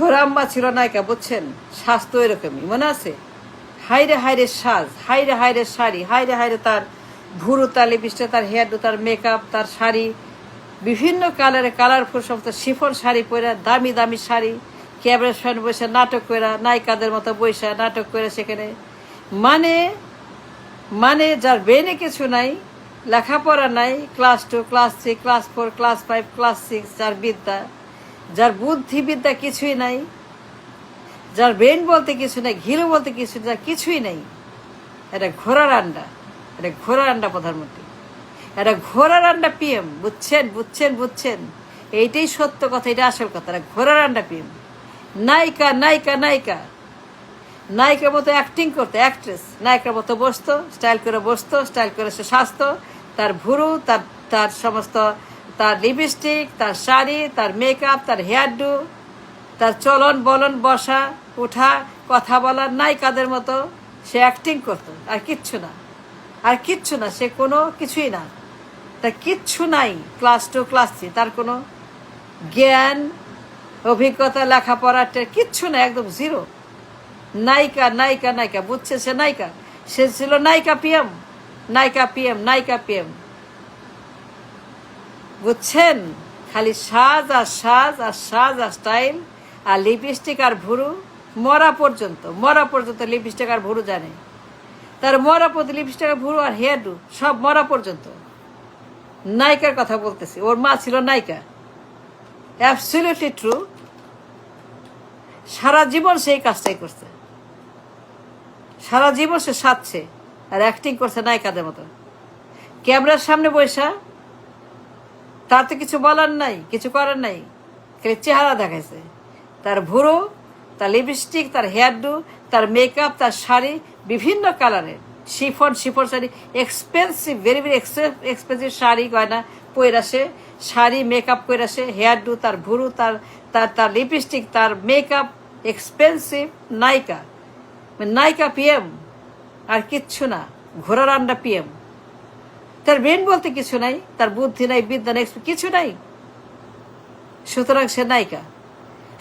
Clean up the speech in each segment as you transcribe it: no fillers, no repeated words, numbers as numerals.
ওর আম্মা ছিল নায়িকা, বুঝছেন? স্বাস্থ্য এরকমই, মনে আছে? হাইরে হাইরে সাজ, হাইরে হাইরে শাড়ি, হাইরে হাইরে তার ভুরু, তার লিপস্টিক, তার হেয়ার, তার মেকআপ, তার শাড়ি, বিভিন্ন কালারে কালারফুল সমস্ত শিফন শাড়ি পরে, দামি দামি শাড়ি, ক্যামেরার সামনে বসে নাটক করে, নায়িকাদের মতো বসে নাটক করে সেখানে। মানে মানে যার ব্রেনে কিছু নাই, লেখাপড়া নাই, class 2, class 3, class 4, class 5, class 6, যার বিদ্যা, যার বুদ্ধিবিদ্যা কিছুই নাই, যার ব্রেন বলতে কিছু নাই, ঘিরু বলতে কিছু, যার কিছুই নাই, এটা ঘোড়ার আন্ডা, এটা ঘোড়ার আন্ডা প্রধানমন্ত্রী, এটা ঘোড়ার আন্ডা পিএম। বুঝছেন বুঝছেন বুঝছেন? এইটাই সত্য কথা, এটা আসল কথা। এটা ঘোড়ার আন্ডা পিএম। নায়িকা নায়িকা নায়িকা নায়িকার মতো অ্যাক্টিং করতো, অ্যাক্ট্রেস নায়িকার মতো বসতো, স্টাইল করে বসতো, স্টাইল করে সে সাজতো, তার ভুরু, তার তার সমস্ত, তার লিপস্টিক, তার শাড়ি, তার মেকআপ, তার হেয়ার ডু, তার চলন বলন, বসা উঠা, কথা বলা নায়িকাদের মতো সে অ্যাক্টিং করতো। আর কিচ্ছু না, আর কিচ্ছু না, সে কোনো কিছুই না, তার কিচ্ছু নাই। ক্লাস 2, ক্লাস 3, তার কোনো জ্ঞান, অভিজ্ঞতা, লেখাপড়া কিচ্ছু না, একদম জিরো। নায়িকা নায়িকা নায়িকা, বুঝছে? সে নায়িকা, সে ছিল নায়িকা পিএম, নায়িকা পিএম, নায়িকা পিএম। বুঝছেন? খালি সাজ আর সাজ আর সাজ আর স্টাইল আর লিপস্টিক আর ভুরু, মরা পর্যন্ত, মরা পর্যন্ত লিপস্টিক আর ভুরু জানে। তার মরা পর্যন্ত লিপস্টিক আর ভুরু আর হেয়ার ডু সব মরা পর্যন্ত। নায়িকার কথা বলতেছি, ওর মা ছিল নায়িকা, অ্যাবসলিউটলি ট্রু। সারা জীবন সেই কাজটাই করছে, সারা জীবন সে সাজছে আর অ্যাক্টিং করছে নায়িকাদের মতো। ক্যামেরার সামনে বসা, তার তো কিছু বলার নাই, কিছু করার নাই, খালি চেহারা দেখাইছে। তার ভুরু, তার লিপস্টিক, তার হেয়ার ডু, তার মেকআপ, তার শাড়ি বিভিন্ন কালারের, chiffon chiffon sari, expensive, very very expensive sari গয়না পরে সে, শাড়ি মেকআপ করে সে, হেয়ার ডু, তার ভুরু, তার তার তার লিপস্টিক, তার মেকআপ, এক্সপেন্সিভ নায়িকা, নায়িকা পিএম। আর কিচ্ছু না, ঘোড়ার আন্ডা পিএম। তার ব্রেন বলতে কিছু নাই, তার বুদ্ধি নাই, বিদ্যা নাই, কিছু নাই। সুতরাং সে নায়িকা,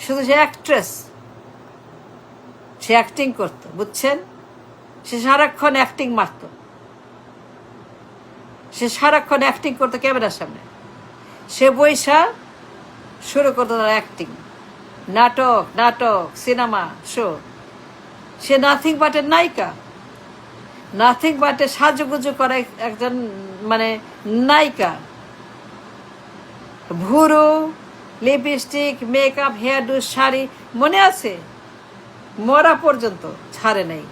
শুধু সে অ্যাক্ট্রেস, সে অ্যাক্টিং করতো। বুঝছেন? সে সারাক্ষণ অ্যাক্টিং মারত, সে সারাক্ষণ অ্যাক্টিং করতো ক্যামেরার সামনে। সে বৈশা শুরু করতো তার অ্যাক্টিং, নাটক নাটক সিনেমা শো। সে নাথিং বাট এ নায়িকা, নাথিং বাট এ সাজুগুজু করা একজন মানে নায়িকা। ভুরু, lipstick, makeup, hairdo, sari, মনে আছে? মরা পর্যন্ত ছাড়ে নাই,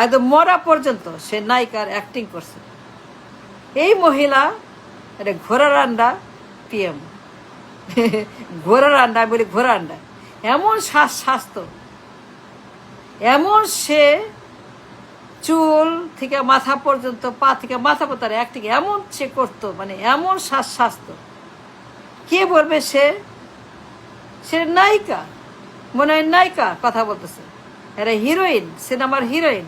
একদম মরা পর্যন্ত সে নায়িকার অ্যাক্টিং করছে। এই মহিলা এটা ঘোড়ার আন্ডা পিএম। ঘোড়ার আন্ডা, আমি বলি ঘোড়ার আন্ডা। এমন স্বাস্থ্য, এমন সে চুল থেকে মাথা পর্যন্ত, পা থেকে মাথা পর্যন্ত অ্যাক্টিং এমন সে করতো, মানে এমন স্বাস্থ্য। কে বলবে সে সে নায়িকা? মনে হয় নায়িকা কথা বলতেছে। এরা হিরোইন, সিনেমার হিরোইন,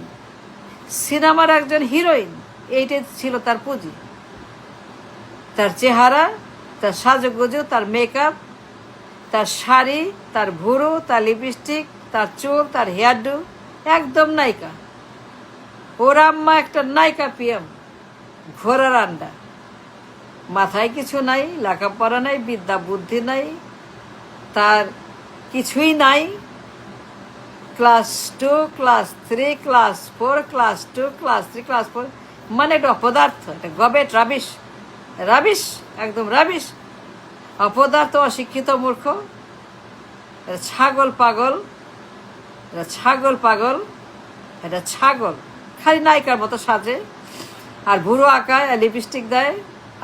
সিনেমার একজন হিরোইন। এইটাই ছিল তার পুঁজি, তার চেহারা, তার সাজুগুজু, তার মেকআপ, তার শাড়ি, তার ভুরু, তার লিপস্টিক, তার চুল, তার হেয়ার ডু, একদম নায়িকা। ওর আম্মা একটা নায়িকা পিএম, ঘোড়ার আন্ডা। মাথায় কিছু নাই, লেখাপড়া নাই, বিদ্যা বুদ্ধি নাই, তার কিছুই নাই। Class 2, class 3, class 4, class 2, class 3, class 4, মানে একটা অপদার্থ, একটা গবেট, রাবিশ, রাবিশ, একদম রাবিশ, অপদার্থ, অশিক্ষিত, মূর্খ, ছাগল পাগল, এটা ছাগল পাগল, এটা ছাগল। খালি নায়িকার মতো সাজে আর ভুরু আঁকায় আর লিপস্টিক দেয়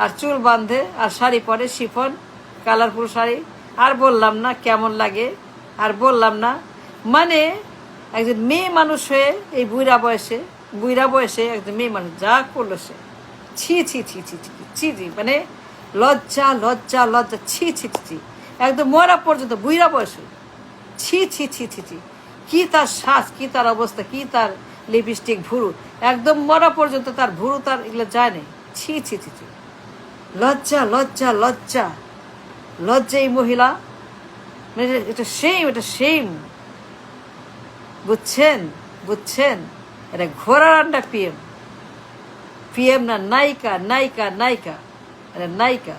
আর চুল বাঁধে আর শাড়ি পরে, শিফন কালারফুল শাড়ি। আর বললাম না কেমন লাগে, আর বললাম না। মানে একজন মেয়ে মানুষ হয়ে এই বুড়া বয়সে একজন মেয়ে মানুষ যা করলো সে, ছি ছি ছি ছি ছি ছি ছি, মানে লজ্জা লজ্জা লজ্জা, ছি ছি ছি ছি, একদম মরা পর্যন্ত বুড়া বয়সে, ছি ছি ছি ছি ছি। কি তার শ্বাস, কি তার অবস্থা, কি তার লিপস্টিক, ভুরু, একদম মরা পর্যন্ত তার ভুরু, তার এগুলো যায় না। ছি ছি ছি ছি, লজ্জা লজ্জা লজ্জা লজ্জা। এই মহিলা মানে এটা সেম, এটা সেম, বুঝছেন? বুঝছেন? এটা ঘোড়ার আন্ডা পিএম, পিএম না, নায়িকা, নায়িকা, নায়িকা, এটা নায়িকা।